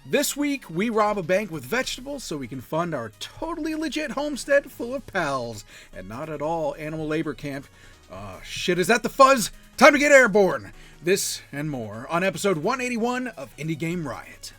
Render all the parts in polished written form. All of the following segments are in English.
This week, we rob a bank with vegetables so we can fund our totally legit homestead full of pals, and not at all animal labor camp. Shit, is that the fuzz? Time to get airborne! This and more on episode 181 of Indie Game Riot.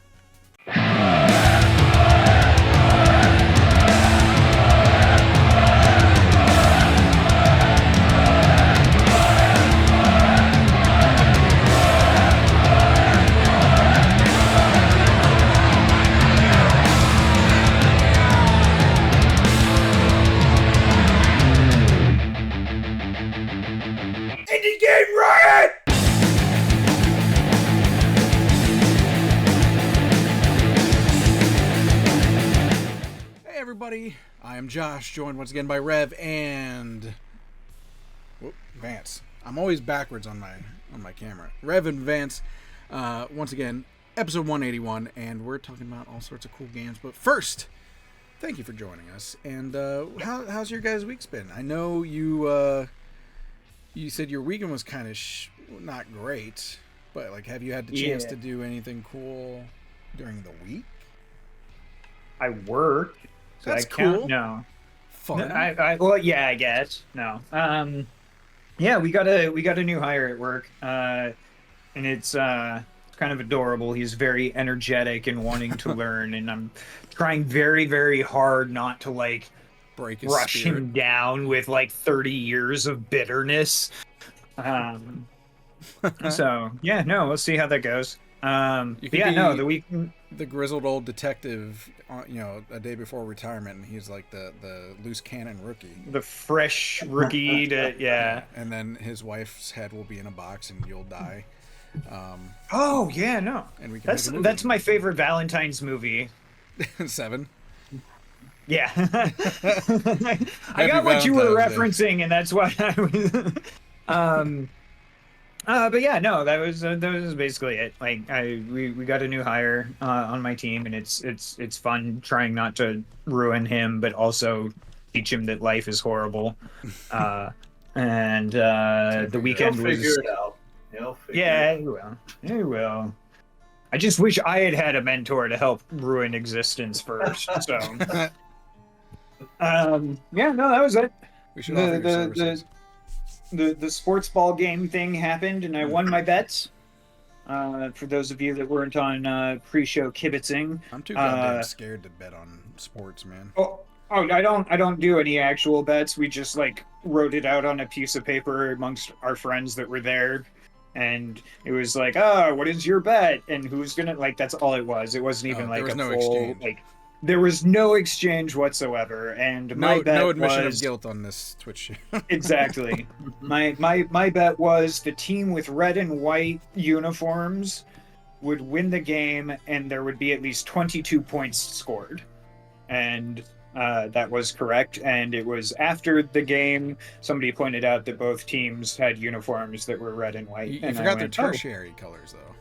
Indie Game Riot! Hey everybody, I am Josh, joined once again by Rev and Vance. I'm always backwards on my camera. Rev and Vance, once again, episode 181, and we're talking about all sorts of cool games. But first, thank you for joining us. And how's your guys' week's been? I know you said your weekend was kind of not great, but like, have you had the chance to do anything cool during the week? I work. So That's I cool. No. Fun. Well, yeah, I guess. No. Yeah, we got a new hire at work, and it's kind of adorable. He's very energetic and wanting to learn, and I'm trying very, very hard not to like Break his rush spirit. him down with like 30 years of bitterness. So yeah, no, we'll see how that goes. You could yeah, be no, the week. the grizzled old detective, a day before retirement, and he's like the loose cannon rookie. The fresh rookie to yeah. And then his wife's head will be in a box, and you'll die. Oh yeah, no. And we can make a movie. That's my favorite Valentine's movie. 7. Yeah. I got what you were referencing, and that's why I was. But yeah, no, that was basically it. Like, we got a new hire on my team, and it's fun trying not to ruin him, but also teach him that life is horrible. And the weekend He'll was. figure it out. Yeah, he will. He will. I just wish I had had a mentor to help ruin existence first. So. Yeah, no, that was it. We should offer your services. The sports ball game thing happened, and I won my bets. For those of you that weren't on pre-show kibitzing, I'm too goddamn scared to bet on sports, man. Oh, I don't do any actual bets. We just like wrote it out on a piece of paper amongst our friends that were there, and it was like, what is your bet, and who's gonna like. That's all it was. It wasn't even like a full exchange. like. There was no exchange whatsoever, and my bet no admission was, of guilt on this Twitch. Exactly. My bet was the team with red and white uniforms would win the game, and there would be at least 22 points scored. And that was correct. And it was after the game, somebody pointed out that both teams had uniforms that were red and white. You and forgot I went, their tertiary colors, though.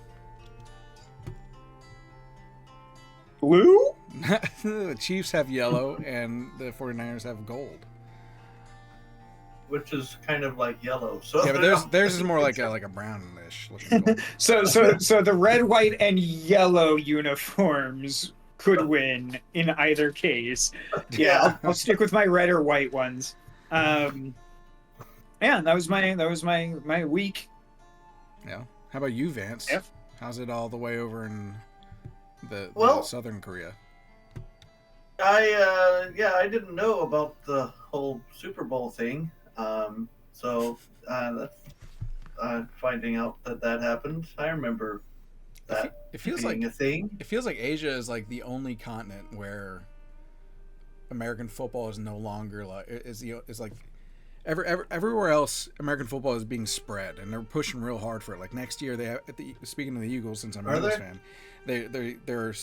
Blue? The Chiefs have yellow, and the 49ers have gold. Which is kind of like yellow. So Yeah, but theirs is more like a brownish looking gold. So the red, white, and yellow uniforms could win in either case. Yeah, I'll stick with my red or white ones. Yeah, that was my week. Yeah. How about you, Vance? Yep. How's it all the way over in the Southern Korea? I didn't know about the whole Super Bowl thing. So that's finding out that happened. I remember that it feels being like a thing. It feels like Asia is like the only continent where American football is no longer is like everywhere else. American football is being spread, and they're pushing real hard for it. Like next year, they have, speaking of the Eagles, since I'm an Eagles fan, they're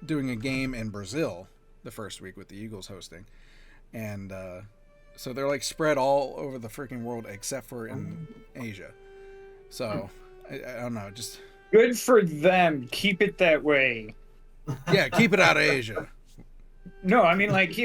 doing a game in Brazil the first week with the Eagles hosting, and so they're like spread all over the freaking world except for in Asia. So I don't know, just good for them. Keep it that way. Yeah, keep it out of Asia. No, I mean like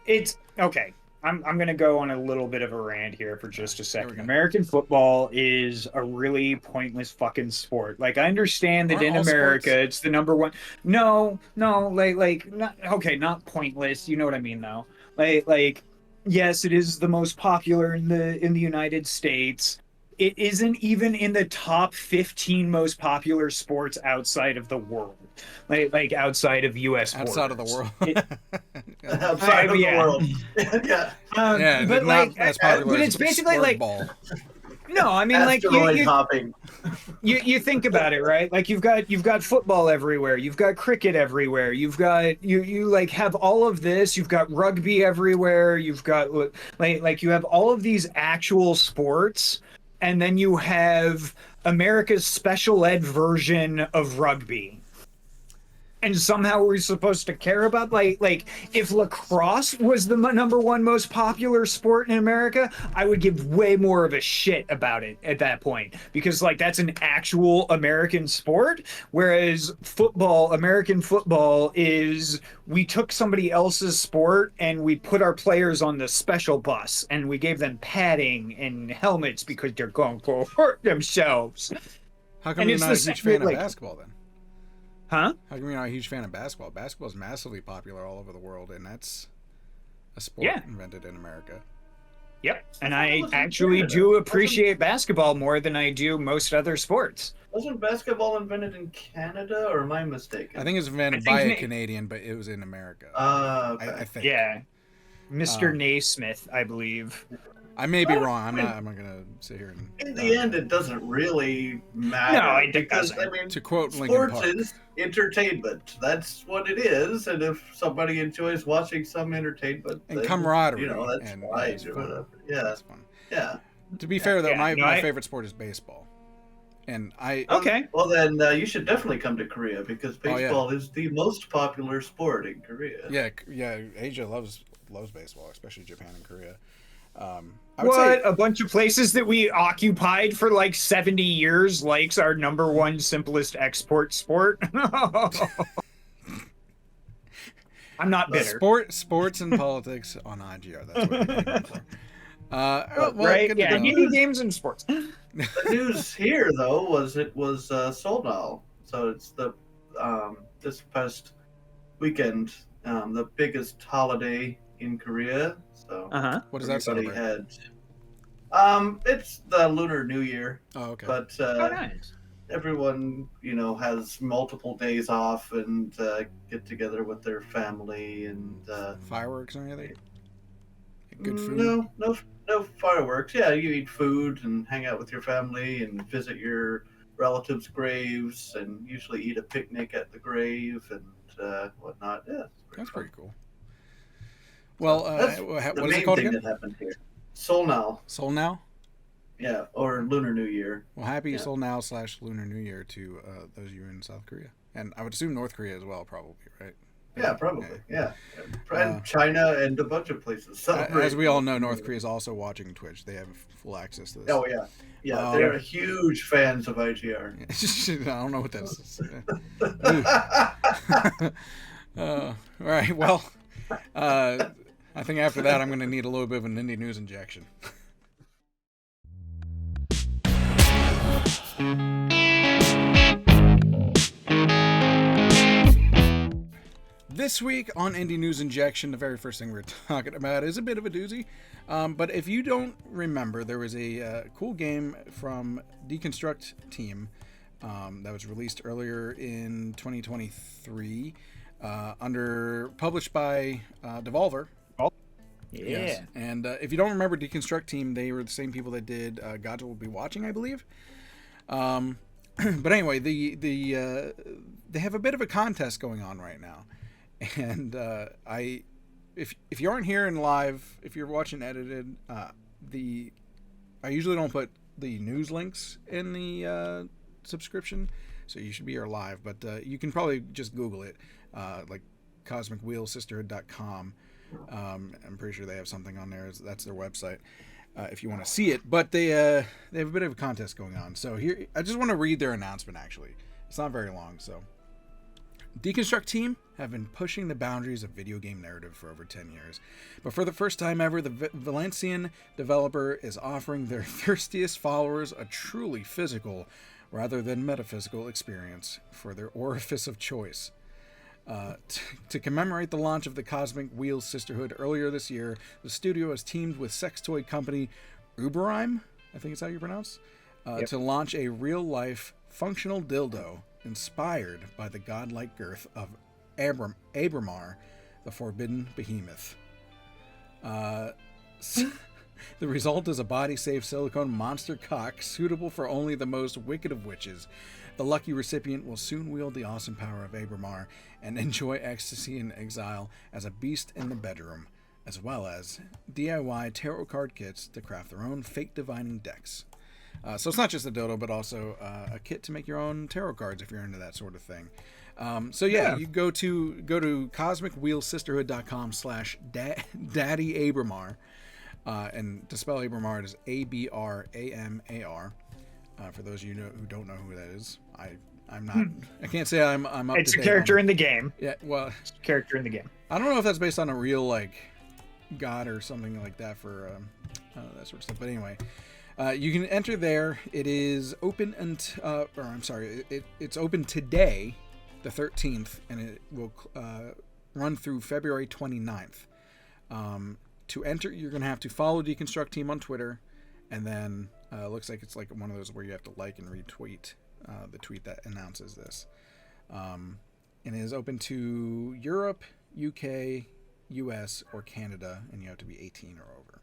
it's okay. I'm going to go on a little bit of a rant here for just a second. American football is a really pointless fucking sport. Like, I understand that in America sports? It's the number one. No, like not okay, not pointless. You know what I mean, though. Like, yes, it is the most popular in the United States. It isn't even in the top 15 most popular sports outside of the world, like outside of U.S. Outside borders. of the world. Outside of the world. Yeah. But like, but it's basically like ball. No, I mean, asteroid like hopping. You think about it, right? Like you've got football everywhere, you've got cricket everywhere, you've got you like have all of this, you've got rugby everywhere, you've got like you have all of these actual sports. And then you have America's special ed version of rugby. And somehow we're supposed to care about like if lacrosse was the number one most popular sport in America, I would give way more of a shit about it at that point, because like that's an actual American sport, whereas football, American football, is we took somebody else's sport and we put our players on the special bus and we gave them padding and helmets because they're going to hurt themselves. How come you're not a huge fan of basketball then? Huh? How come you're not a huge fan of basketball? Basketball is massively popular all over the world, and that's a sport invented in America. Yep, and I actually do appreciate basketball more than I do most other sports. Wasn't basketball invented in Canada, or am I mistaken? I think it was invented by a Canadian, but it was in America. Okay. I think. Yeah. Mr. Naismith, I believe. I may be wrong. I'm not gonna sit here and. In the end, it doesn't really matter. No, it doesn't. I mean, to quote Linkin Park, sports is entertainment. That's what it is. And if somebody enjoys watching some entertainment and camaraderie, that's fine or whatever. Yeah, that's fun. Yeah. To be fair, though, my favorite sport is baseball, and I. Okay. Well, then you should definitely come to Korea, because baseball is the most popular sport in Korea. Yeah. Asia loves baseball, especially Japan and Korea. A bunch of places that we occupied for like 70 years likes our number one simplest export sport. I'm not bitter. Sports and politics on IGR. That's what we're going for. Right? Yeah, indie games and sports. The news here, though, was Solnal. So it's the this past weekend, the biggest holiday in Korea. So what does that celebrate? It's the Lunar New Year. Oh, okay. But nice. Everyone, has multiple days off and get together with their family and fireworks or anything. Good food. No fireworks. Yeah, you eat food and hang out with your family and visit your relatives' graves and usually eat a picnic at the grave and whatnot. Yeah, that's pretty cool. Well, what is it called again? That happened here. Solnal. Solnal? Yeah, or Lunar New Year. Well, happy Solnal / Lunar New Year to those of you in South Korea. And I would assume North Korea as well, probably, right? Yeah, probably. Yeah. And China and a bunch of places. As we all know, North Korea is also watching Twitch. They have full access to this. Oh, yeah. Yeah, they're huge fans of IGR. I don't know what that is. All right, well... I think after that, I'm going to need a little bit of an indie news injection. This week on Indie News Injection, the very first thing we're talking about is a bit of a doozy. But if you don't remember, there was a cool game from Deconstruct Team that was released earlier in 2023. Published by Devolver. Yeah. Yes. And if you don't remember Deconstruct Team, they were the same people that did Gods Will Be Watching, I believe. But anyway, they have a bit of a contest going on right now. And if you aren't here in live, if you're watching edited, I usually don't put the news links in the subscription, so you should be here live. But you can probably just Google it, like CosmicWheel.com. I'm pretty sure they have something on there. That's their website if you want to see it. But they have a bit of a contest going on. So here, I just want to read their announcement. Actually, it's not very long. So, Deconstruct Team have been pushing the boundaries of video game narrative for over 10 years. But for the first time ever, the Valencian developer is offering their thirstiest followers a truly physical rather than metaphysical experience for their orifice of choice. To commemorate the launch of the Cosmic Wheel Sisterhood earlier this year, the studio has teamed with sex toy company Uberheim, I think it's how you pronounce, to launch a real-life functional dildo inspired by the godlike girth of Abramar, the forbidden behemoth. The result is a body-safe silicone monster cock suitable for only the most wicked of witches. The lucky recipient will soon wield the awesome power of Abramar and enjoy ecstasy in exile as a beast in the bedroom, as well as DIY tarot card kits to craft their own fate-divining decks. So it's not just a dildo, but also a kit to make your own tarot cards if you're into that sort of thing. You go to cosmicwheelsisterhood.com/Daddy Abramar, and to spell Abramar, it is Abramar. For those of you who don't know who that is, I'm not. I can't say I'm up. It's to a date character in the game. Yeah, well, it's a character in the game. I don't know if that's based on a real like god or something like that for that sort of stuff. But anyway. You can enter there. It is open it's open today, the 13th, and it will run through February 29th. To enter, you're going to have to follow Deconstruct Team on Twitter, and then it looks like it's like one of those where you have to like and retweet the tweet that announces this. And it is open to Europe, UK, US, or Canada, and you have to be 18 or over.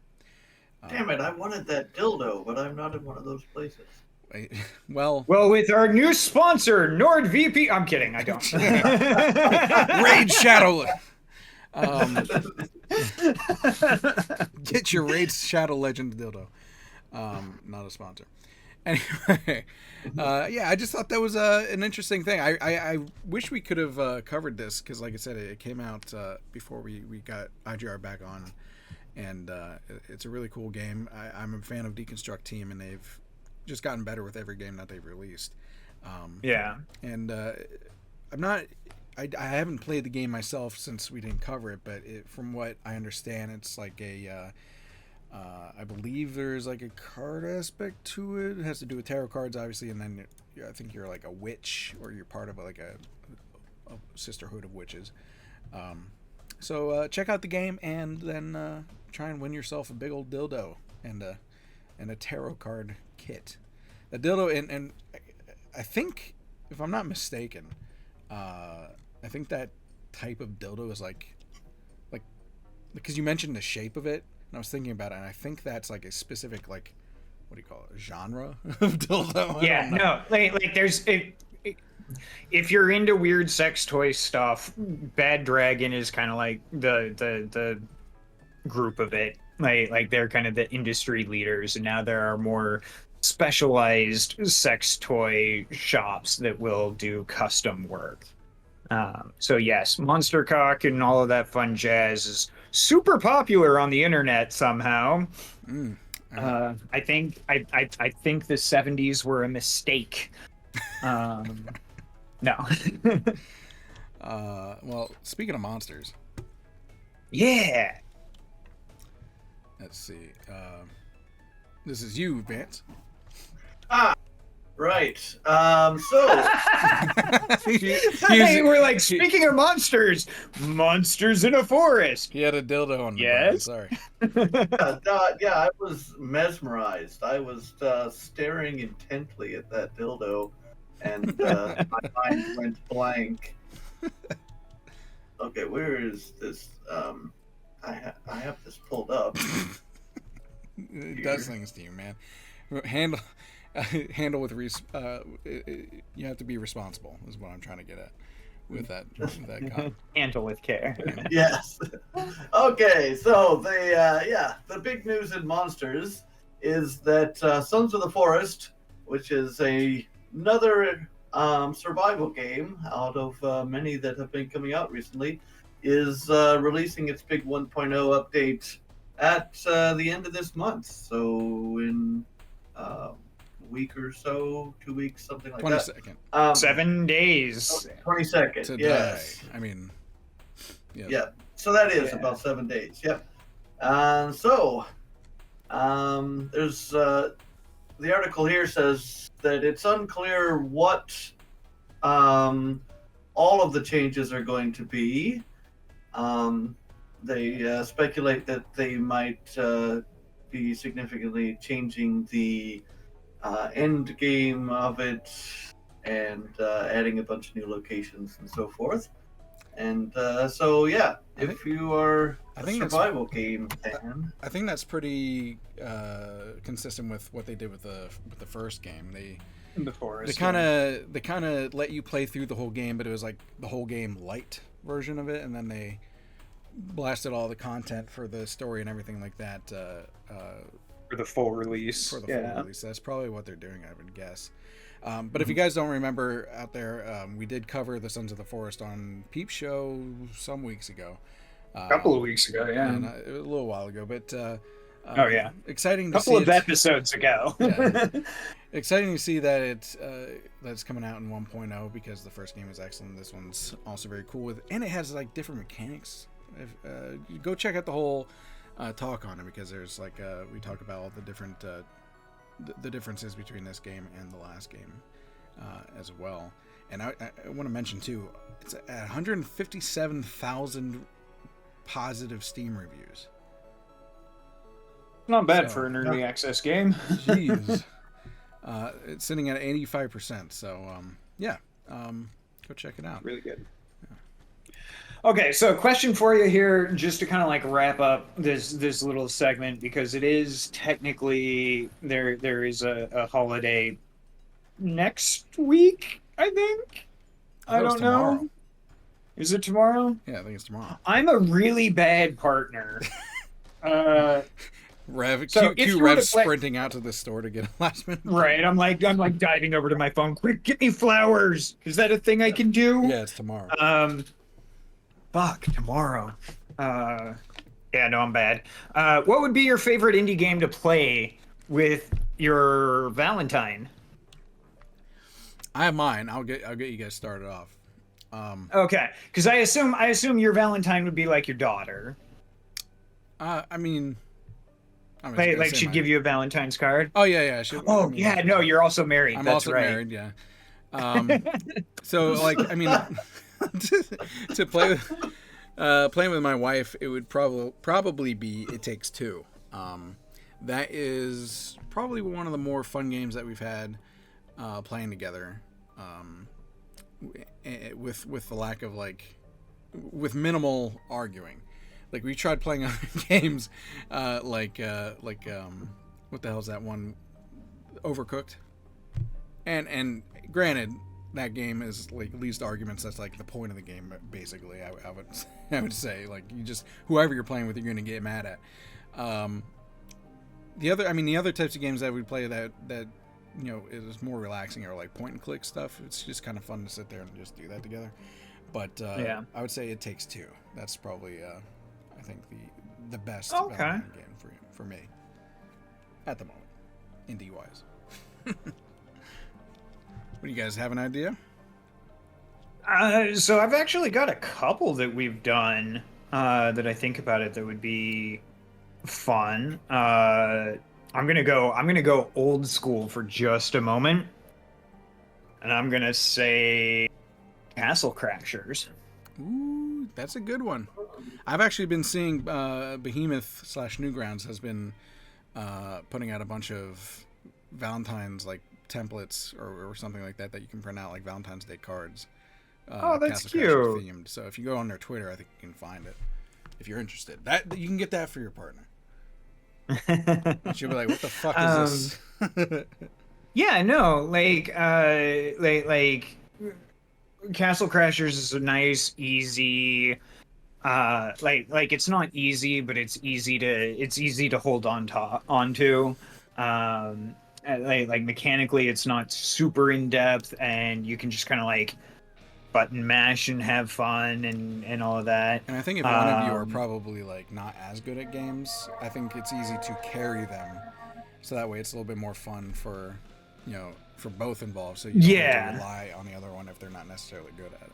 Damn it, I wanted that dildo, but I'm not in one of those places. Well, with our new sponsor, NordVP... I'm kidding, I don't. Raid Shadow... get your Raid Shadow Legend dildo. Not a sponsor. Anyway, I just thought that was an interesting thing. I wish we could have covered this, because like I said, it came out before we got IGR back on. And it's a really cool game. I'm a fan of Deconstruct Team, and they've just gotten better with every game that they've released. And I haven't played the game myself since we didn't cover it, but from what I understand, it's like I believe there's like a card aspect to it. It has to do with tarot cards, obviously, and then I think you're like a witch, or you're part of like a sisterhood of witches. So check out the game, and then try and win yourself a big old dildo and a tarot card kit. The dildo, and I think, if I'm not mistaken, I think that type of dildo is like because you mentioned the shape of it, and I was thinking about it, and I think that's like a specific, like, what do you call it, genre of dildo? Yeah, no, like there's if you're into weird sex toy stuff, Bad Dragon is kind of like the group of it. Like they're kind of the industry leaders, and now there are more specialized sex toy shops that will do custom work. So yes, Monster Cock and all of that fun jazz is super popular on the internet somehow. I think the 70s were a mistake. No. Well, speaking of monsters. Yeah. Let's see. This is you, Vance. Right. We're like, speaking of monsters in a forest. He had a dildo on. Yes. Sorry. I was mesmerized. I was staring intently at that dildo, and my mind went blank. Okay, where is this? I have this pulled up. It does things to you, man. Handle with you have to be responsible, is what I'm trying to get at with that comment. Handle with care. Yes. Okay, so the big news in Monsters is that Sons of the Forest, which is another survival game out of many that have been coming out recently, is releasing its big 1.0 update at the end of this month. So in week or so, 2 weeks, something like 22nd. that. 7 days. 22nd. Today. Yes. I mean, Yep. Yep. So that is about 7 days. Yep. There's the article here says that it's unclear what all of the changes are going to be. They speculate that they might be significantly changing the end game of it and adding a bunch of new locations and so forth. And if you are a survival game fan, I think that's pretty consistent with what they did with the first game. They kind of let you play through the whole game, but it was like the whole game light version of it, and then they blasted all the content for the story and everything like that for the full release. Full release. That's probably what they're doing, I would guess. But if you guys don't remember out there, we did cover the Sons of the Forest on Peep Show some weeks ago. A couple of weeks ago, yeah. And, a little while ago, but exciting to see. A couple of episodes ago. Yeah. Exciting to see that that's coming out in 1.0 because the first game was excellent. This one's also very cool and it has like different mechanics. You go check out the whole talk on it because there's like we talk about all the different the differences between this game and the last game as well. And I want to mention too, it's at 157,000 positive Steam reviews. Not bad for an early access game. Jeez. It's sitting at 85%. So go check it out. Really good. Okay, so question for you here, just to kind of like wrap up this little segment, because it is technically there is a holiday next week, I think. I don't know. Is it tomorrow? Yeah, I think it's tomorrow. I'm a really bad partner. Rev sprinting out to the store to get a last minute. Right, I'm like diving over to my phone. Quick, get me flowers. Is that a thing I can do? Yeah, it's tomorrow. Fuck, tomorrow. Yeah, no, I'm bad. What would be your favorite indie game to play with your Valentine? I have mine. I'll get you guys started off. Okay, because I assume your Valentine would be like your daughter. I mean, like she'd give you a Valentine's card. Oh yeah. No, you're also married. I'm also married. Yeah. So like, I mean, to play with playing with my wife, it would probably be It Takes Two. That is probably one of the more fun games that we've had playing together. With the lack of with minimal arguing. Like we tried playing other games, what the hell's that one? Overcooked. And granted, that game is like least arguments. That's like the point of the game, basically. I would say like you just whoever you're playing with, you're going to get mad at. The other types of games that we play that is more relaxing are like point and click stuff. It's just kind of fun to sit there and just do that together. But I would say It Takes Two. That's probably I think the best game for me at the moment, indie wise. What do you guys have an idea? So I've actually got a couple that we've done that I think about it that would be fun. I'm gonna go old school for just a moment, and I'm gonna say Castle Crashers. Ooh, that's a good one. I've actually been seeing Behemoth / Newgrounds has been putting out a bunch of Valentine's like templates or something like that you can print out like Valentine's Day cards. That's Castle cute. Crashers themed. So if you go on their Twitter, I think you can find it if you're interested. That you can get that for your partner. She'll be like, "What the fuck is this?" Yeah, no, like Castle Crashers is a nice, easy, like it's not easy, but it's easy to hold onto. Like mechanically, it's not super in depth, and you can just kind of like button mash and have fun and all of that. And I think if one of you are probably like not as good at games, I think it's easy to carry them, so that way it's a little bit more fun for both involved. So you don't have to rely on the other one if they're not necessarily good at it.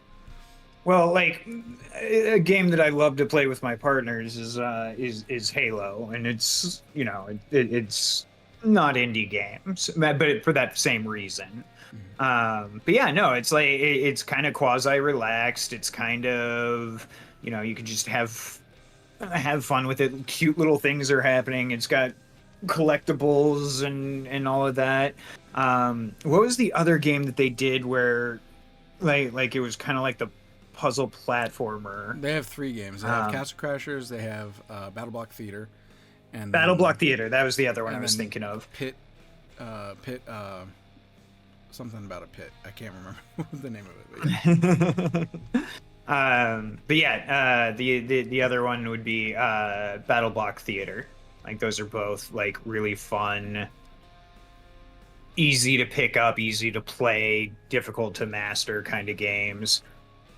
Well, like a game that I love to play with my partners is Halo, and it's it's not indie games, but for that same reason. But yeah, no, it's like it's kind of quasi relaxed. It's kind of you can just have fun with it. Cute little things are happening. It's got collectibles and all of that. What was the other game that they did where like it was kind of like the puzzle platformer? They have 3 games. They have Castle Crashers, they have Battle Block Theater, and Battle Block Theater. That was the other one I was thinking of. Pit, something about a pit. I can't remember the name of it. But yeah, the other one would be Battle Block Theater. Like those are both like really fun, easy to pick up, easy to play, difficult to master kind of games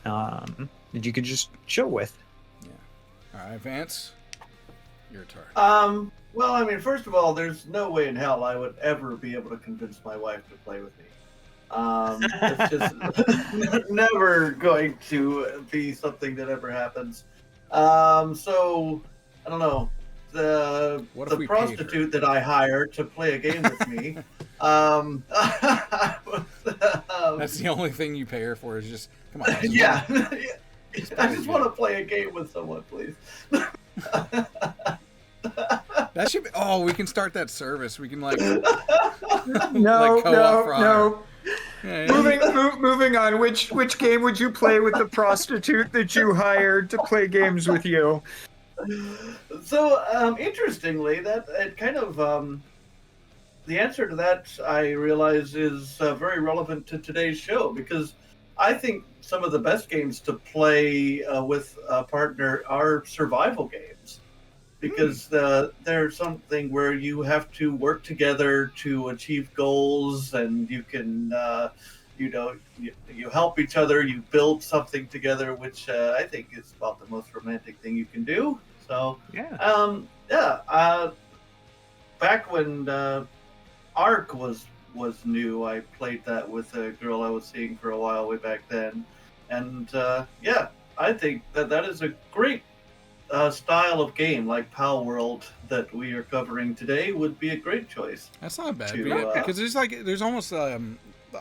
that you could just chill with. Yeah. All right, Vance, your turn. Well, I mean, first of all, there's no way in hell I would ever be able to convince my wife to play with me. It's just never going to be something that ever happens. So I don't know. The prostitute that I hired to play a game with me. That's the only thing you pay her for is just come on. Yeah. I just want to play a game with someone, please. That should be. Oh, we can start that service. We can like. No. Yeah. Moving on. Which game would you play with the prostitute that you hired to play games with you? So, interestingly, that it kind of the answer to that I realize is very relevant to today's show, because I think some of the best games to play with a partner are survival games, because there's something where you have to work together to achieve goals, and you can you help each other, you build something together, which I think is about the most romantic thing you can do. So back when Ark was new, I played that with a girl I was seeing for a while way back then, and I think that is a great style of game, like Palworld that we are covering today would be a great choice. That's not bad, because there's almost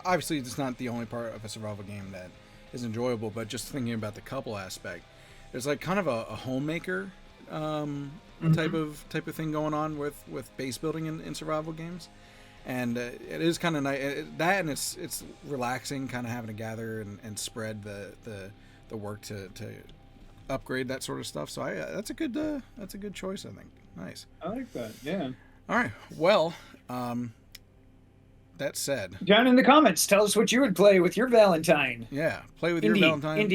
obviously it's not the only part of a survival game that is enjoyable, but just thinking about the couple aspect, there's like kind of a homemaker type of thing going on with base building in survival games, and it is kind of nice that, and it's relaxing, kind of having to gather and spread the work to upgrade that sort of stuff. So that's a good choice, I think. Nice. I like that. Yeah. All right. Well, that said, down in the comments, tell us what you would play with your Valentine. Yeah, play with your Valentine.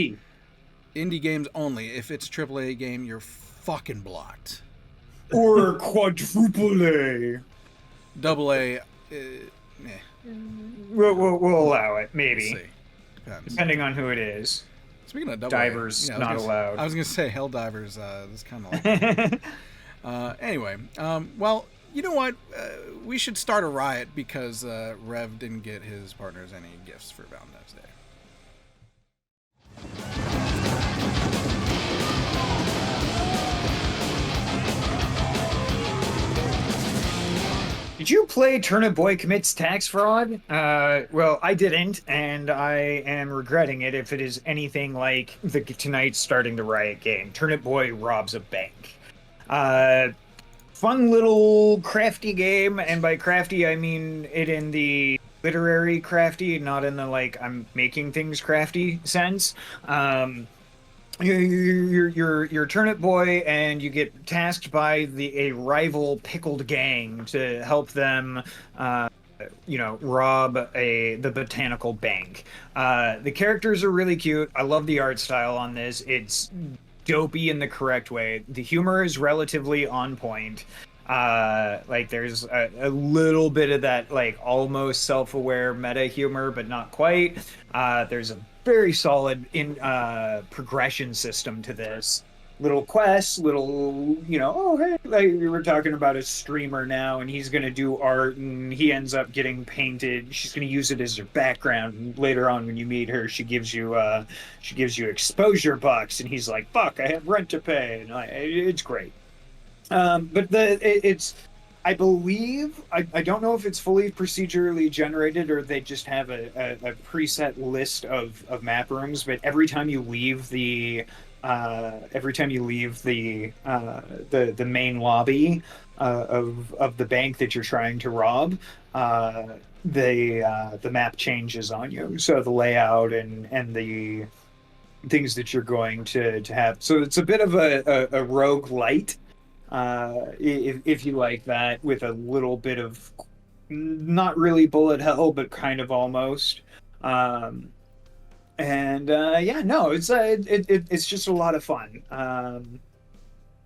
Indie games only. If it's a AAA game, you're fucking blocked. Or quadruple A. Double A. We'll allow it, maybe. We'll see. Depends. Depending on who it is. Speaking of double divers, not allowed. I was gonna say hell divers. Is kind of like. Anyway, well, you know what? We should start a riot because Rev didn't get his partners any gifts for Valentine's Day. Did you play Turnip Boy Commits Tax Fraud? Well, I didn't, and I am regretting it if it is anything like tonight's Starting the Riot game. Turnip Boy robs a bank. Fun little crafty game, and by crafty I mean it in the literary crafty, not in the like I'm making things crafty sense. You're Turnip Boy, and you get tasked by a rival pickled gang to help them, rob the botanical bank. The characters are really cute. I love the art style on this. It's dopey in the correct way. The humor is relatively on point. There's a little bit of that like almost self-aware meta humor, but not quite. There's a very solid progression system to this. little quests, little, oh, hey, like we were talking about a streamer now, and he's going to do art, and he ends up getting painted. She's going to use it as her background. And later on, when you meet her, she gives you exposure bucks, and he's like, fuck, I have rent to pay. And it's great. But it's, I believe, I don't know if it's fully procedurally generated or they just have a preset list of map rooms, but every time you leave the main lobby of the bank that you're trying to rob, the map changes on you. So the layout and the things that you're going to have. So it's a bit of a rogue light, if you like that, with a little bit of not really bullet hell, but kind of almost. It's just a lot of fun.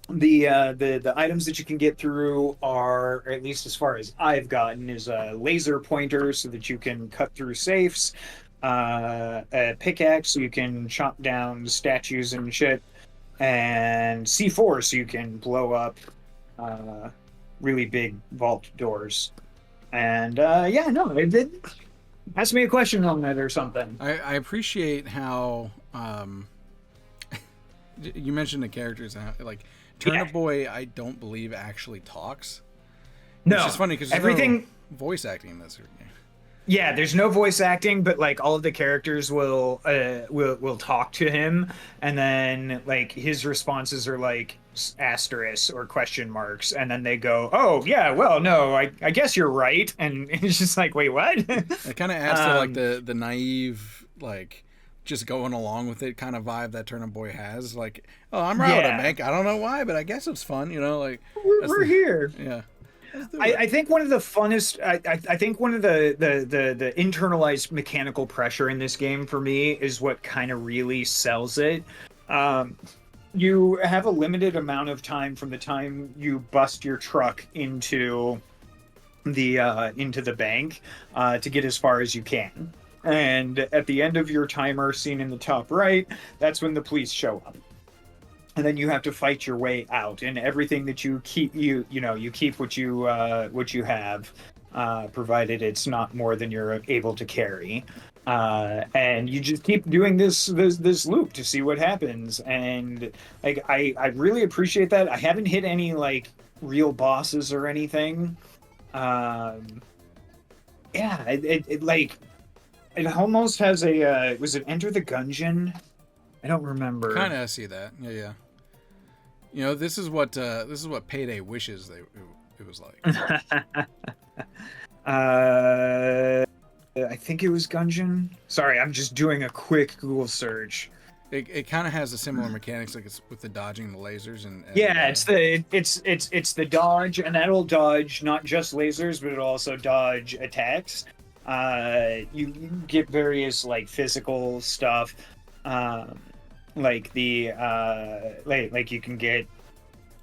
The items that you can get through are, or at least as far as I've gotten, is a laser pointer so that you can cut through safes, a pickaxe so you can chop down statues and shit, and C4 so you can blow up really big vault doors. And ask me a question on that or something. I appreciate how you mentioned the characters, like Turnip Boy, I don't believe actually talks. No, it's just funny because everything no voice acting in this game. Yeah, there's no voice acting, but like all of the characters will talk to him, and then like his responses are like asterisks or question marks, and then they go, "Oh yeah, well no, I guess you're right," and it's just like, wait, what? It kind of adds to like the naive, like just going along with it kind of vibe that Turnip Boy has. Like, oh, I'm robbing a bank. I don't know why, but I guess it's fun, like we're here. Yeah. I think one of the funnest. I think one of the internalized mechanical pressure in this game for me is what kind of really sells it. You have a limited amount of time from the time you bust your truck into the bank to get as far as you can, and at the end of your timer, seen in the top right, that's when the police show up. And then you have to fight your way out, and everything that you keep, you keep what you have, provided it's not more than you're able to carry, and you just keep doing this loop to see what happens. And like I really appreciate that. I haven't hit any like real bosses or anything. It almost has a was it Enter the Gungeon? I don't remember. Kind of see that. Yeah. This is what Payday wishes it was like. I think it was Gungeon. Sorry, I'm just doing a quick Google search. It kind of has a similar mechanics, like it's with the dodging the lasers and it's the dodge, and that'll dodge not just lasers, but it'll also dodge attacks. You get various like physical stuff. Like the like you can get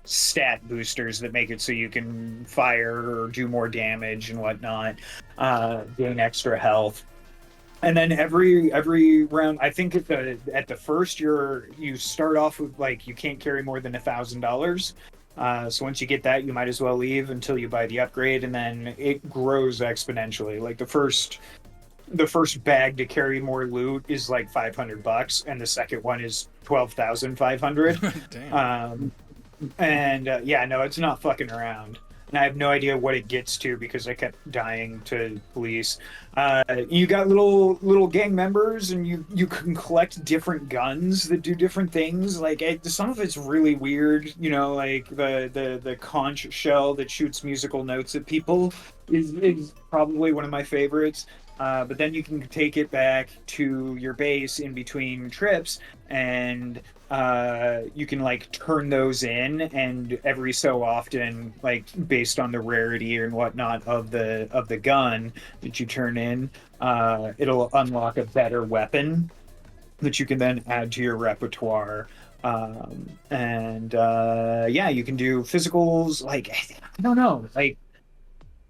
stat boosters that make it so you can fire or do more damage and whatnot, gain extra health. And then every round, I think at the first you start off with like you can't carry more than $1,000. So once you get that, you might as well leave until you buy the upgrade, and then it grows exponentially. Like the first bag to carry more loot is like $500, and the second one is 12,500. Damn. It's not fucking around. And I have no idea what it gets to because I kept dying to police. You got little gang members, and you can collect different guns that do different things. Like some of it's really weird, like the conch shell that shoots musical notes at people is probably one of my favorites. But then you can take it back to your base in between trips, and you can like turn those in, and every so often, like based on the rarity and whatnot of the gun that you turn in, it'll unlock a better weapon that you can then add to your repertoire. You can do physicals. Like I don't know, like.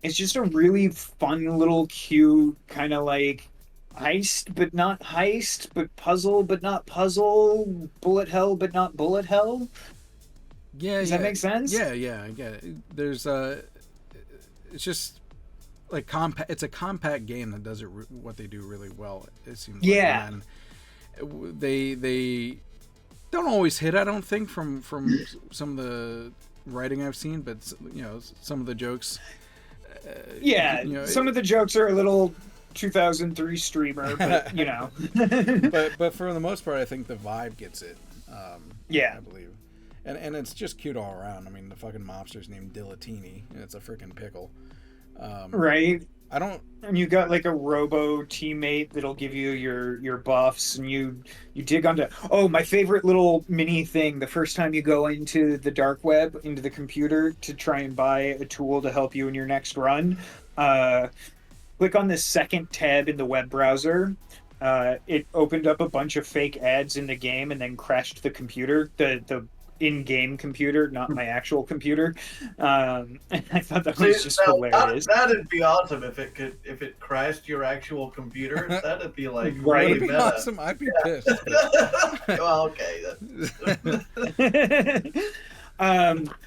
It's just a really fun little cute kind of like heist but not heist, but puzzle but not puzzle, bullet hell but not bullet hell. Yeah, Does that make sense? Yeah, I get it. There's it's just like compact. It's a compact game that does what they do really well. It seems. Yeah. Like. And they don't always hit. I don't think from some of the writing I've seen, but some of the jokes. Some of the jokes are a little 2003 streamer, but but for the most part, I think the vibe gets it. I believe. And it's just cute all around. I mean, the fucking mobster's named Dillatini, and it's a freaking pickle. Right. And you got like a robo teammate that'll give you your buffs, and you dig onto. Oh, my favorite little mini thing. The first time you go into the dark web, into the computer to try and buy a tool to help you in your next run, click on the second tab in the web browser. It opened up a bunch of fake ads in the game and then crashed the computer. The in-game computer, not my actual computer. And I thought that was just hilarious. That'd be awesome if it crashed your actual computer. That'd be like right. Really meta. Awesome. I'd be pissed. Well, okay.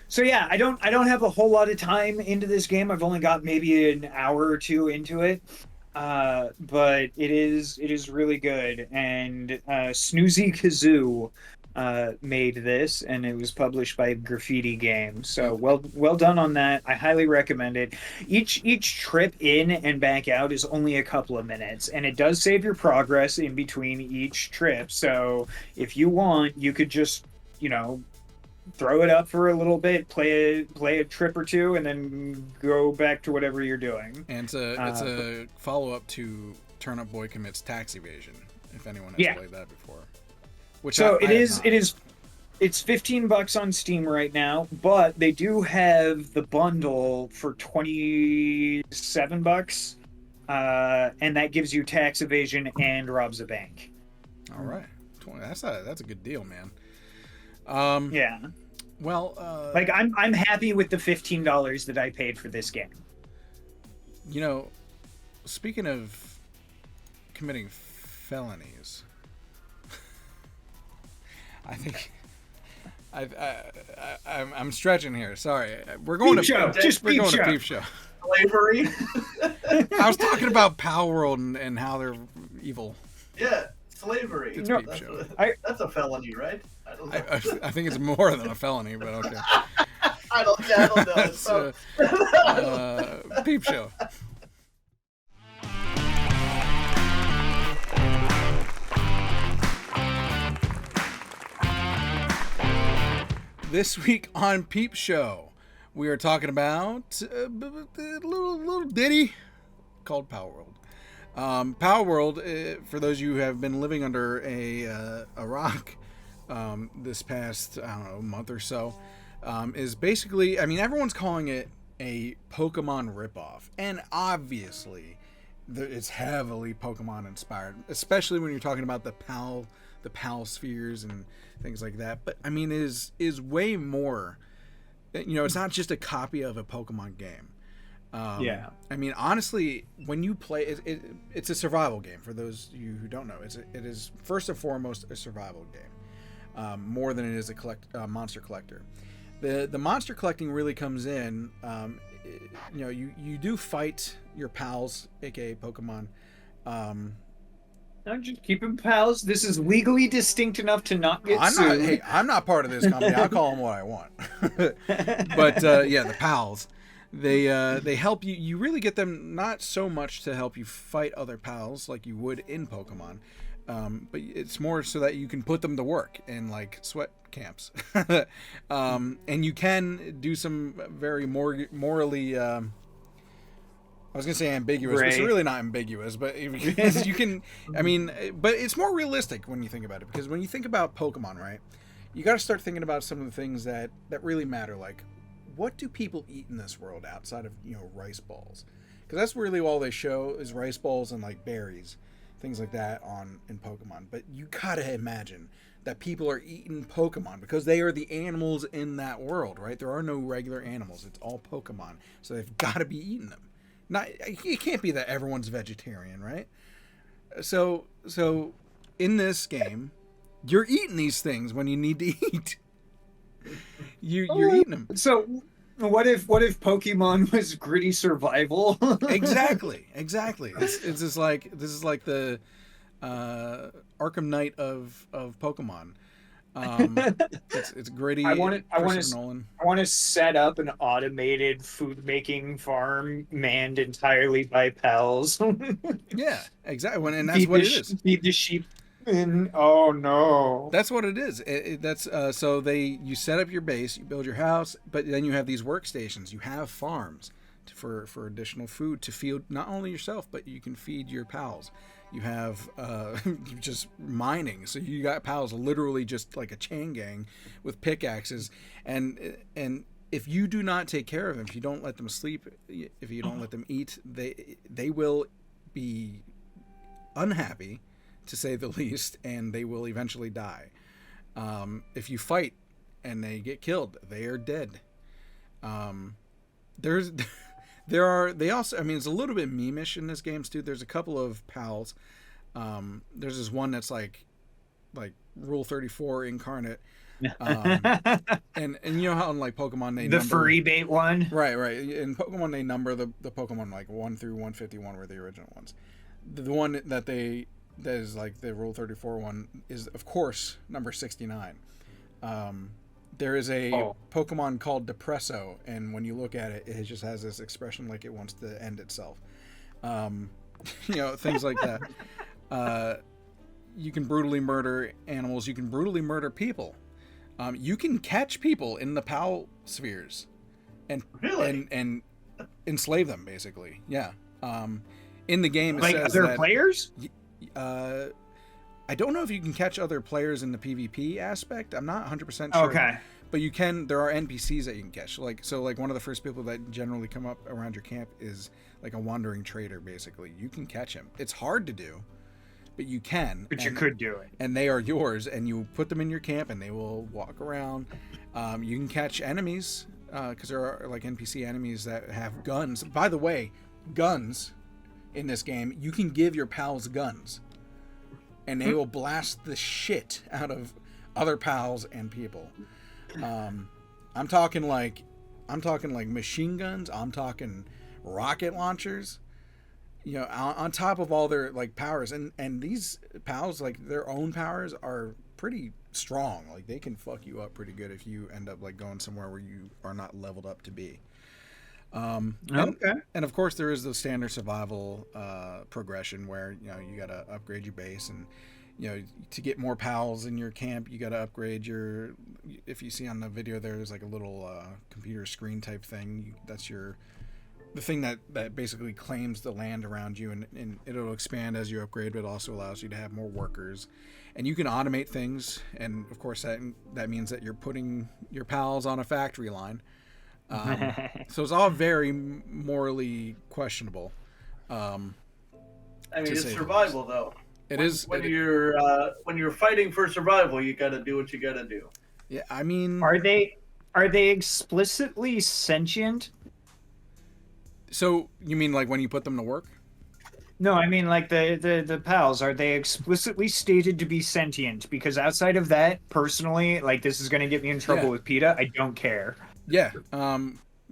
So yeah, I don't have a whole lot of time into this game. I've only got maybe an hour or two into it. But it is really good. And Snoozy Kazoo made this, and it was published by Graffiti Games. So well done on that. I highly recommend it. Each trip in and back out is only a couple of minutes, and it does save your progress in between each trip. So if you want, you could just throw it up for a little bit, play a trip or two, and then go back to whatever you're doing. And it's a follow-up to Turnip Boy Commits Tax Evasion, if anyone has played that before. Which it's $15 on Steam right now, but they do have the bundle for $27, and that gives you tax evasion and robs a bank. All right, that's a good deal, man. Yeah. Well, I'm happy with the $15 that I paid for this game. Speaking of committing felonies, I think I'm stretching here. Sorry, we're going Peep to Peep Show. Slavery. I was talking about Palworld and how they're evil. Yeah, slavery. It's Peep Show. That's a felony, right? I don't know. I think it's more than a felony, but okay. I don't know. Peep Show. This week on Peep Show, we are talking about a little ditty called Palworld. Palworld, for those of you who have been living under a rock this past, month or so, is basically, everyone's calling it a Pokemon ripoff. And obviously, it's heavily Pokemon inspired, especially when you're talking about the PAL spheres and things like that. But it is way more. It's not just a copy of a Pokemon game. Honestly, when you play it's a survival game. For those of you who don't know, it is first and foremost a survival game, more than it is a monster collector. The monster collecting really comes in. You do fight your pals, aka Pokemon. No, just keep them pals. This is legally distinct enough to not get sued. I'm not part of this company. I'll call them what I want. But the pals, they help you. You really get them not so much to help you fight other pals like you would in Pokemon, but it's more so that you can put them to work in like sweat camps, and you can do some very morally. I was going to say ambiguous, but it's really not ambiguous, but because you can, but it's more realistic when you think about it, because when you think about Pokemon, right, you got to start thinking about some of the things that really matter, like what do people eat in this world outside of, rice balls? Because that's really all they show is rice balls and like berries, things like that in Pokemon. But you got to imagine that people are eating Pokemon because they are the animals in that world, right? There are no regular animals. It's all Pokemon. So they've got to be eating them. It can't be that everyone's vegetarian, right? So in this game, you're eating these things when you need to eat. You're eating them. So what if Pokemon was gritty survival? Exactly. This is like the Arkham Knight of Pokemon. It's gritty. I want to set up an automated food making farm manned entirely by pals. Yeah, exactly. And that's what it is. Feed the sheep. Oh no. That's what it is. That's so you set up your base, you build your house, but then you have these workstations. You have farms for additional food to feed not only yourself, but you can feed your pals. You have just mining, so you got pals literally just like a chain gang with pickaxes, and if you do not take care of them, if you don't let them sleep, if you don't let them eat, they will be unhappy, to say the least, and they will eventually die. If you fight and they get killed, they are dead. They also, I mean, it's a little bit meme-ish in this game too. There's a couple of pals. There's this one that's like Rule 34 incarnate. And you know how in like Pokemon they the number, furry bait one, right. In Pokemon they number the Pokemon like 1 through 151 were the original ones. The one that is like the Rule 34 one is of course number 69. There is a Pokemon called Depresso, and when you look at it, it just has this expression like it wants to end itself. Things like that. You can brutally murder animals. You can brutally murder people. You can catch people in the PAL spheres and enslave them, basically. Yeah. In the game, it like says other that, players. I don't know if you can catch other players in the PvP aspect. I'm not 100% sure. Okay. But you can. There are NPCs that you can catch. Like one of the first people that generally come up around your camp is like a wandering trader. Basically, you can catch him. It's hard to do, but you can. But you could do it. And they are yours, and you put them in your camp, and they will walk around. You can catch enemies because there are like NPC enemies that have guns. By the way, guns in this game, you can give your pals guns, and they will blast the shit out of other pals and people. I'm talking like machine guns. I'm talking rocket launchers. On top of all their like powers, and these pals, like their own powers are pretty strong. Like they can fuck you up pretty good if you end up like going somewhere where you are not leveled up to be. And of course there is the standard survival progression where you gotta upgrade your base, and to get more pals in your camp you gotta upgrade your, if you see on the video there's like a little computer screen type thing, that's the thing that basically claims the land around you, and it'll expand as you upgrade, but it also allows you to have more workers, and you can automate things, and of course that means that you're putting your pals on a factory line. So it's all very morally questionable. I mean, it's survival, though. It is. When you're fighting for survival, you got to do what you got to do. Yeah, I mean, are they explicitly sentient? So you mean like when you put them to work? No, I mean like the pals. Are they explicitly stated to be sentient? Because outside of that, personally, like this is going to get me in trouble with PETA. I don't care. Yeah.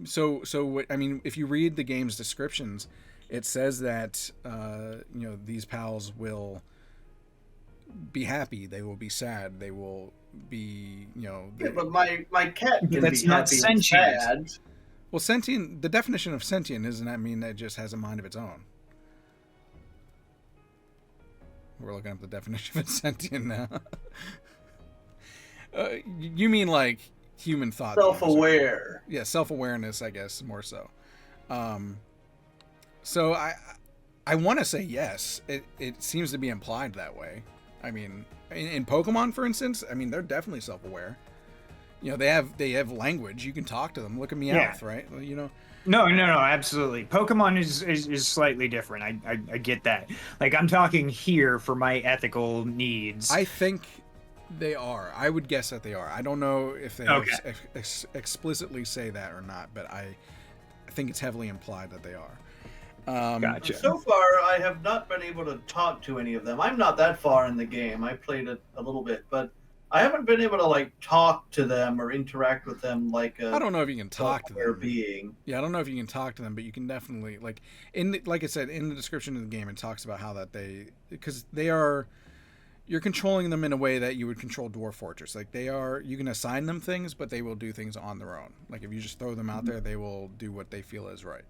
So I mean, if you read the game's descriptions, it says that these pals will be happy, they will be sad, they will be but my cat can that's be not happy sentient. and sad. Well, sentient, the definition of sentient doesn't that mean that it just has a mind of its own? We're looking up the definition of sentient now. You mean like human thought? Self-aware. Yeah, self-awareness, I guess, more so. So I want to say yes. It seems to be implied that way. I mean, in Pokemon, for instance, I mean, they're definitely self-aware. They have language. You can talk to them. Look at Meowth, right? No, absolutely. Pokemon is slightly different. I get that. Like, I'm talking here for my ethical needs. I think they are. I would guess that they are. I don't know if they explicitly say that or not, but I think it's heavily implied that they are. Gotcha. So far, I have not been able to talk to any of them. I'm not that far in the game. I played it a little bit, but I haven't been able to like talk to them or interact with them like a. I don't know if you can talk to them. Being. Yeah, I don't know if you can talk to them, but you can definitely like like I said in the description of the game, it talks about how that because you're controlling them in a way that you would control Dwarf Fortress. Like you can assign them things, but they will do things on their own. Like if you just throw them out there, they will do what they feel is right.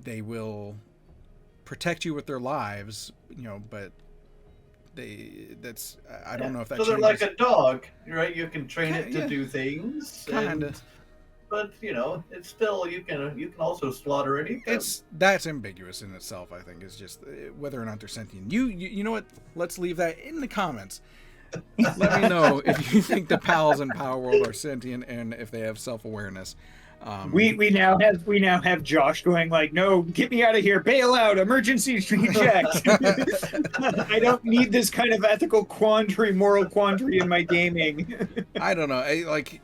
They will protect you with their lives, but I don't know if that so they're changes. like a dog, right? You can train it to do things. Kind of. But it's still you can also slaughter it. That's ambiguous in itself. I think is just whether or not they're sentient. You know what? Let's leave that in the comments. Let me know if you think the pals in Palworld are sentient and if they have self-awareness. We now have Josh going like, no, get me out of here, bail out, emergency eject. I don't need this kind of ethical quandary, moral quandary in my gaming. I don't know. It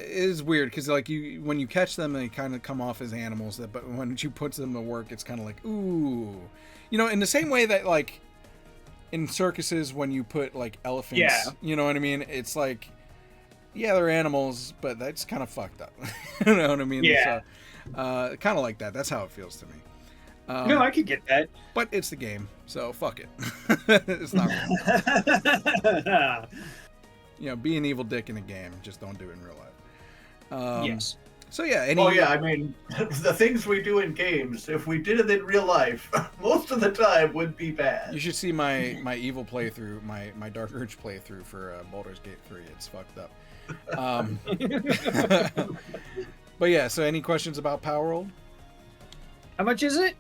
is weird because like when you catch them, they kind of come off as animals. But when you put them to work, it's kind of like ooh, in the same way that like in circuses when you put like elephants, you know what I mean? It's like. Yeah, they're animals, but that's kind of fucked up. You know what I mean? Yeah. So, kind of like that. That's how it feels to me. No, I could get that. But it's the game, so fuck it. It's not real. Be an evil dick in a game. Just don't do it in real life. Yes. So yeah. I mean, the things we do in games, if we did it in real life, most of the time would be bad. You should see my evil playthrough, my Dark Urge playthrough for Baldur's Gate 3. It's fucked up. But yeah, so any questions about Palworld? How much is it?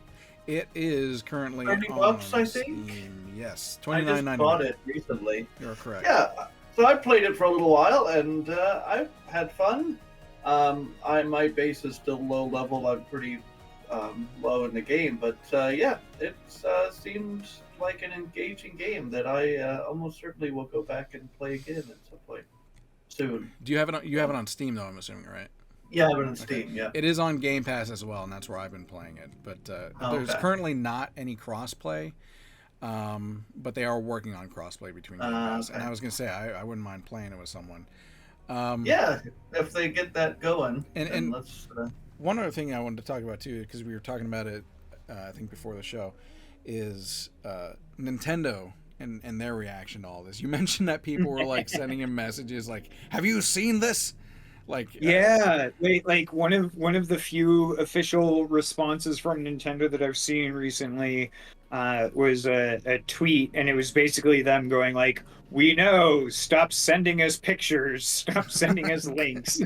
It is currently $30, I think. Steam. Yes, I just bought it recently. You're correct. Yeah, so I played it for a little while and I've had fun. My base is still low level. I'm pretty low in the game, but it seemed like an engaging game that I almost certainly will go back and play again at some point soon. Do you have it? You have it on Steam though, I'm assuming, right? Yeah, I have it on Steam. Yeah, it is on Game Pass as well, and that's where I've been playing it. But there's currently not any crossplay, but they are working on crossplay between Game Pass. And I was gonna say I wouldn't mind playing it with someone. Yeah, if they get that going. And let's. One other thing I wanted to talk about too, because we were talking about it, I think before the show, is Nintendo and their reaction to all this. You mentioned that people were like sending him messages like, "Have you seen this?" Like, like one of the few official responses from Nintendo that I've seen recently was a tweet, and it was basically them going like, "We know, stop sending us pictures, stop sending us links."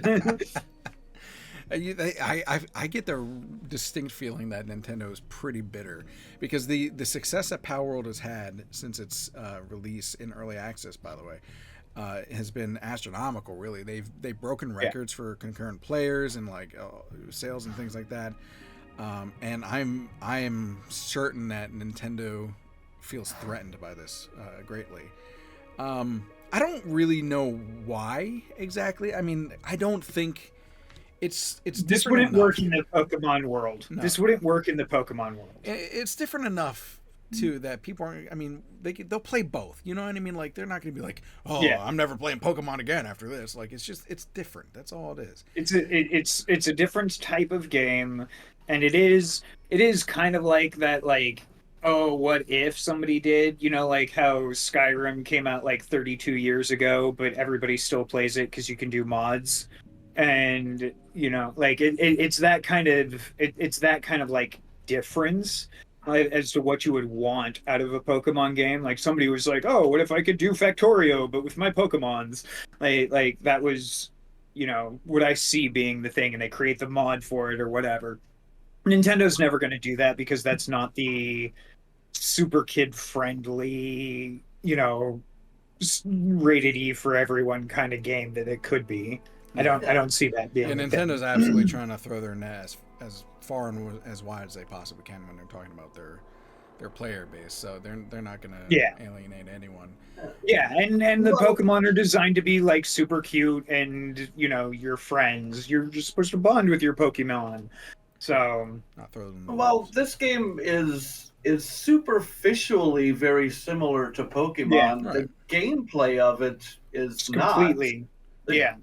I get the distinct feeling that Nintendo is pretty bitter because the success that Palworld has had since its release in early access, by the way, has been astronomical. Really, they've broken records for concurrent players and like sales and things like that. And I am certain that Nintendo feels threatened by this greatly. I don't really know why exactly. I mean, I don't think. It's this wouldn't work in the Pokemon world. No. This wouldn't work in the Pokemon world. It's different enough too that people aren't. I mean, they'll play both. You know what I mean? Like they're not going to be like, oh, yeah. I'm never playing Pokemon again after this. Like it's different. That's all it is. It's a different type of game, and it is kind of like that. Like, oh, what if somebody did? Like how Skyrim came out like 32 years ago, but everybody still plays it because you can do mods. And like it's that kind of like difference as to what you would want out of a Pokemon game. Like somebody was like, oh, what if I could do Factorio but with my Pokemons? Like that was what I see being the thing, and they create the mod for it or whatever. Nintendo's never going to do that because that's not the super kid friendly rated E for everyone kind of game that it could be. I don't see that being. Yeah, Nintendo's absolutely trying to throw their net as far and as wide as they possibly can when they're talking about their player base. So they're not going to alienate anyone. Yeah, and the Pokemon are designed to be like super cute and your friends. You're just supposed to bond with your Pokemon. So, not throw them. Well, this game is superficially very similar to Pokemon. Yeah, right. The gameplay of it is it's not. completely. Yeah.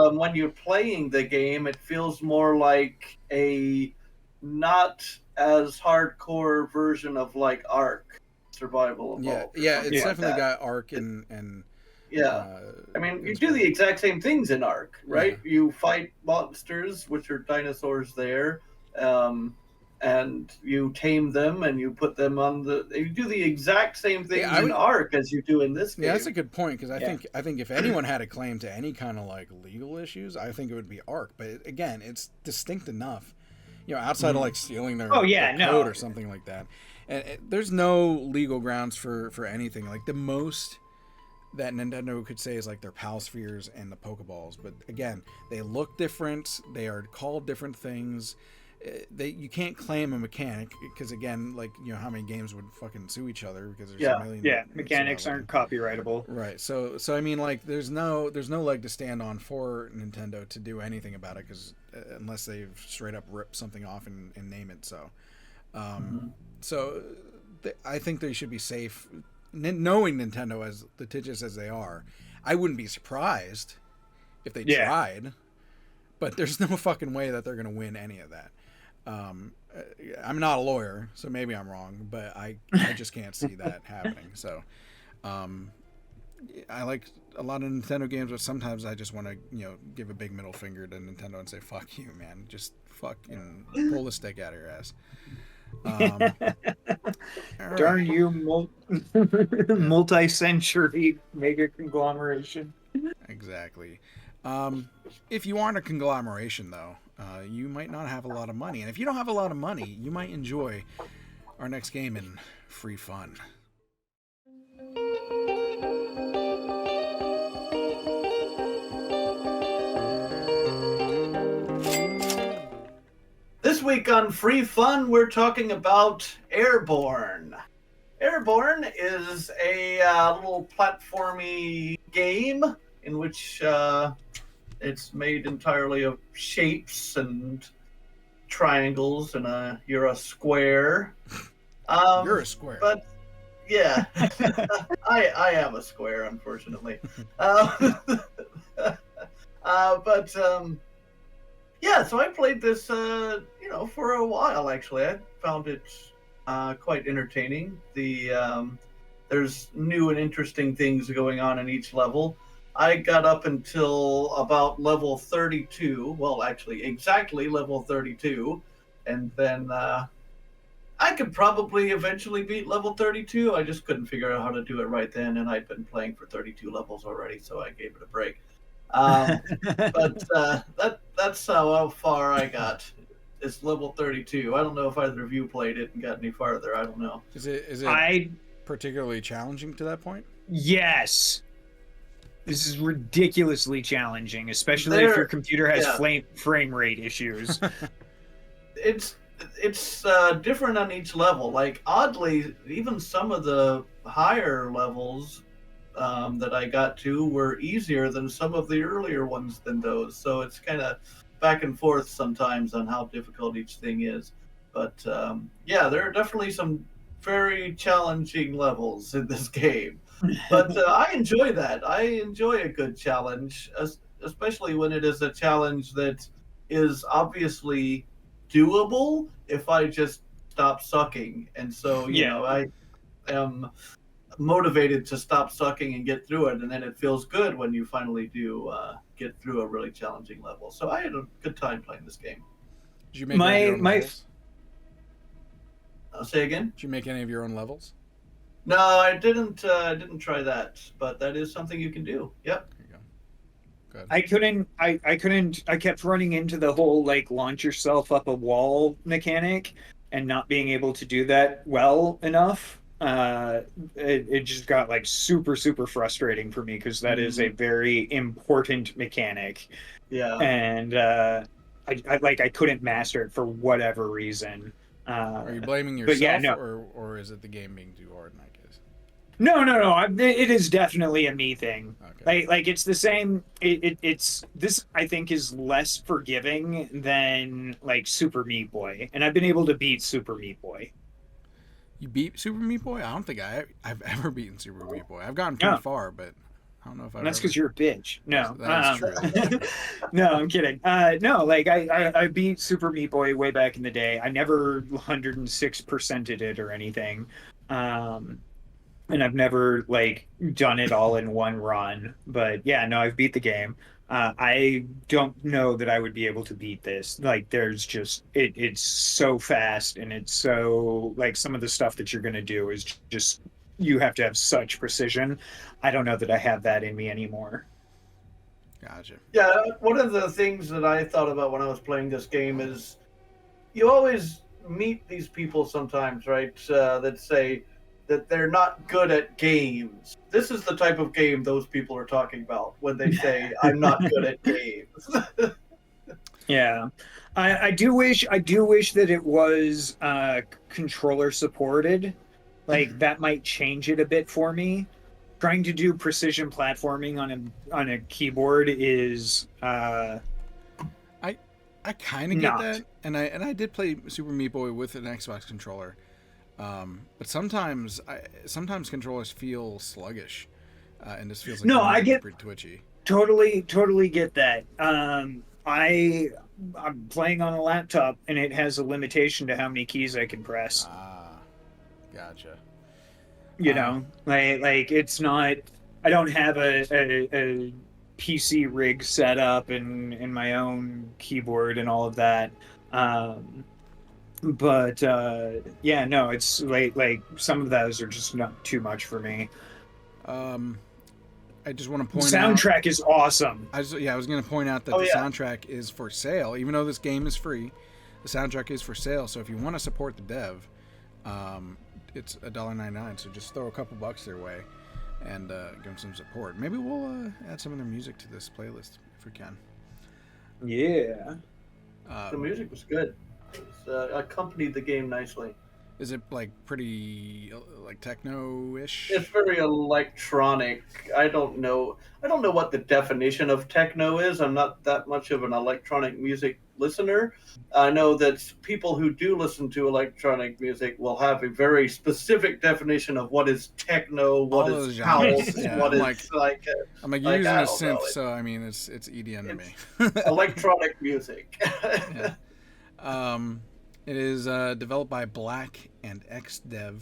When you're playing the game, it feels more like a not as hardcore version of like Ark Survival Evolved. Yeah, it's like definitely that. got Ark and Yeah. I mean, you do the exact same things in Ark, right? Yeah. You fight monsters, which are dinosaurs there, and you tame them and you put them on the. You do the exact same things in Ark as you do in this game. Yeah, that's a good point, because I think if anyone had a claim to any kind of like legal issues, I think it would be Ark. But again, it's distinct enough, outside of like stealing their, their code or something like that. And there's no legal grounds for anything. Like the most that Nintendo could say is like their PAL spheres and the Pokeballs, but again, they look different. They are called different things. You can't claim a mechanic because again, like how many games would fucking sue each other because there's a million. Mechanics aren't copyrightable. Right. So I mean, like there's no leg to stand on for Nintendo to do anything about it because unless they've straight up ripped something off and name it so. So I think they should be safe. Knowing Nintendo as litigious as they are, I wouldn't be surprised if they tried, but there's no fucking way that they're going to win any of that. I'm not a lawyer, so maybe I'm wrong, but I just can't see that happening. So I like a lot of Nintendo games, but sometimes I just want to, give a big middle finger to Nintendo and say, fuck you, man. Just fucking pull the stick out of your ass. Darn you, multi-century mega conglomeration. Exactly. If you aren't a conglomeration, though, you might not have a lot of money. And if you don't have a lot of money, you might enjoy our next game in free fun. This week on Free Fun, we're talking about Airborne. Airborne is a little platformy game in which it's made entirely of shapes and triangles, and you're a square. You're a square. But, yeah, I am a square, unfortunately. Yeah, so I played this, for a while, actually. I found it quite entertaining. There's new and interesting things going on in each level. I got up until about level 32. Well, actually, exactly level 32. And then I could probably eventually beat level 32. I just couldn't figure out how to do it right then, and I'd been playing for 32 levels already, so I gave it a break. But that's how far I got. It's level 32. I don't know if either of you played it and got any farther. I don't know. Is it particularly challenging to that point? Yes. This is ridiculously challenging, especially if your computer has frame rate issues. It's different on each level. Like, oddly, even some of the higher levels that I got to were easier than some of the earlier ones than those. So it's kind of back and forth sometimes on how difficult each thing is. But there are definitely some very challenging levels in this game. But I enjoy that. I enjoy a good challenge, especially when it is a challenge that is obviously doable if I just stop sucking. And so, I am motivated to stop sucking and get through it, and then it feels good when you finally do get through a really challenging level. So I had a good time playing this game. Did you make any of your own levels? Say again? Did you make any of your own levels? No, I didn't try that, but that is something you can do. Yep. There you go. Good. I couldn't. I kept running into the whole like launch yourself up a wall mechanic and not being able to do that well enough. It just got like super frustrating for me because that is a very important mechanic. Yeah. And I couldn't master it for whatever reason. Are you blaming yourself, or is it the game being too hard in that case? No. It is definitely a me thing. Okay. Like it's the same. It's this. I think is less forgiving than like Super Meat Boy, and I've been able to beat Super Meat Boy. You beat Super Meat Boy? I don't think I've ever beaten Super Meat Boy. I've gotten pretty far, but I don't know if I've. That's because you're a bitch. No, that is true. No, I'm kidding. No, like I beat Super Meat Boy way back in the day. I never 106%ed it or anything. And I've never like done it all in one run, but yeah, no, I've beat the game. I don't know that I would be able to beat this. Like, there's just it's so fast, and it's so like some of the stuff that you're gonna do is just you have to have such precision. I don't know that I have that in me anymore. Gotcha. Yeah, one of the things that I thought about when I was playing this game is you always meet these people sometimes, right? That say that they're not good at games. This is the type of game those people are talking about when they say, I'm not good at games. Yeah. I do wish that it was controller supported. Like, that might change it a bit for me. Trying to do precision platforming on a keyboard is I kind of get that, and I did play Super Meat Boy with an Xbox controller, but sometimes controllers feel sluggish, and this feels like I get pretty twitchy. Totally get that. I'm playing on a laptop, and it has a limitation to how many keys I can press. Gotcha. You know, like it's not. I don't have a PC rig set up and my own keyboard and all of that. But yeah, no, it's like some of those are just not too much for me. I just want to point out the soundtrack out, is awesome. I was going to point out that the soundtrack is for sale, even though this game is free. The soundtrack is for sale, so if you want to support the dev, it's $1.99. So just throw a couple bucks their way and give them some support. Maybe we'll add some of their music to this playlist if we can. Yeah. The music was good. It accompanied the game nicely. Is it like pretty like techno-ish? It's very electronic. I don't know what the definition of techno is. I'm not that much of an electronic music listener. I know that people who do listen to electronic music will have a very specific definition of what is techno, what is house, yeah, what is like. I'm like using a synth, so I mean it's EDM to me. Electronic music. Yeah. It is developed by Black and XDev,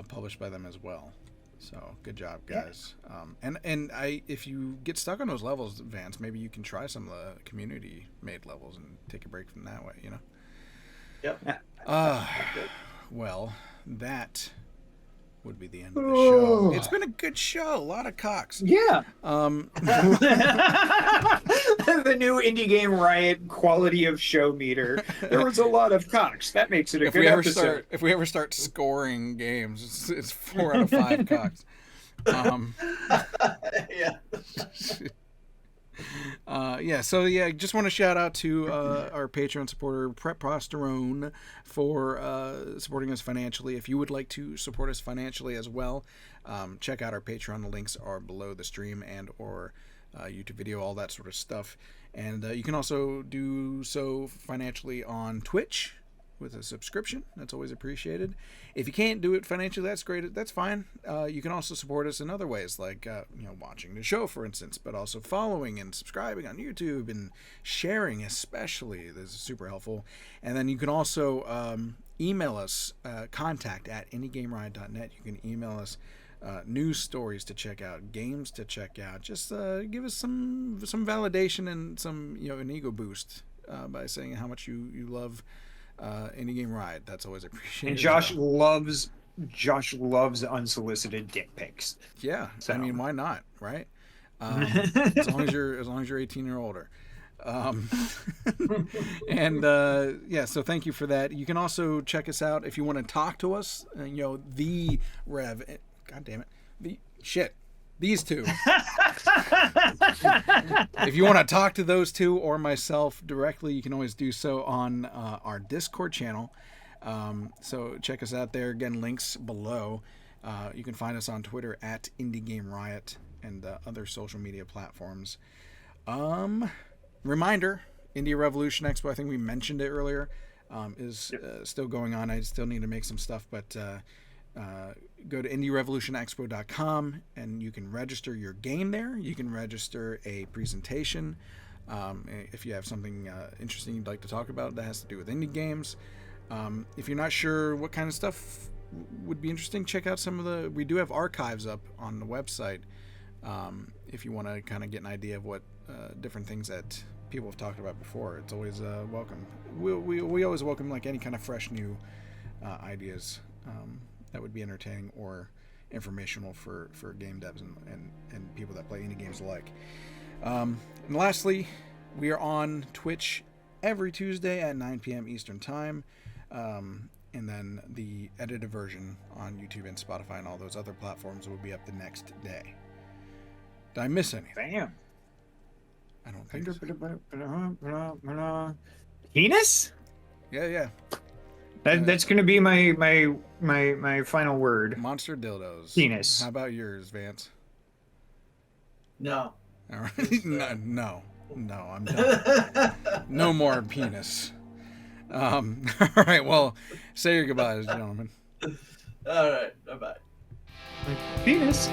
published by them as well. So good job, guys. Yeah. And if you get stuck on those levels, Vance, maybe you can try some of the community-made levels and take a break from that way. You know. Yep. Well, that would be the end of the show. It's been a good show. A lot of cocks. Yeah. The new Indie Game Riot quality of show meter. There was a lot of cocks. That makes it a good episode. If we ever start scoring games, it's 4 out of 5 cocks. Yeah. Just want to shout out to our Patreon supporter Prepposterone for supporting us financially. If you would like to support us financially as well, check out our Patreon. The links are below the stream and or YouTube video, all that sort of stuff. And you can also do so financially on Twitch with a subscription. That's always appreciated. If you can't do it financially, that's great. That's fine. You can also support us in other ways, like watching the show, for instance, but also following and subscribing on YouTube and sharing, especially. This is super helpful. And then you can also email us, contact@indiegameriot.net. You can email us news stories to check out, games to check out. Just give us some validation and some an ego boost by saying how much you love Indie Game Riot. That's always appreciated. And Josh loves unsolicited dick pics. Yeah, so. I mean, why not, right? As long as you're 18 or older. So thank you for that. You can also check us out if you want to talk to us. The Rev. God damn it. These two. If you want to talk to those two or myself directly, you can always do so on our Discord channel. So check us out there. Again, links below. You can find us on Twitter at Indie Game Riot and other social media platforms. Reminder, Indie Revolution Expo, I think we mentioned it earlier, is still going on. I still need to make some stuff, but go to indierevolutionexpo.com and you can register your game there. You can register a presentation if you have something interesting you'd like to talk about that has to do with indie games. If you're not sure what kind of stuff would be interesting, check out we do have archives up on the website if you want to kind of get an idea of what different things that people have talked about before. It's always welcome. We always welcome like any kind of fresh new ideas that would be entertaining or informational for game devs and people that play indie games alike. And lastly, we are on Twitch every Tuesday at 9 p.m. Eastern Time. And then the edited version on YouTube and Spotify and all those other platforms will be up the next day. Did I miss anything? Bam. I don't think so. Penis? Yeah. That's gonna be my final word. Monster dildos. Penis. How about yours, Vance? No. All right. No, I'm done. No more penis. All right. Well, say your goodbyes, gentlemen. All right. Bye-bye. Penis.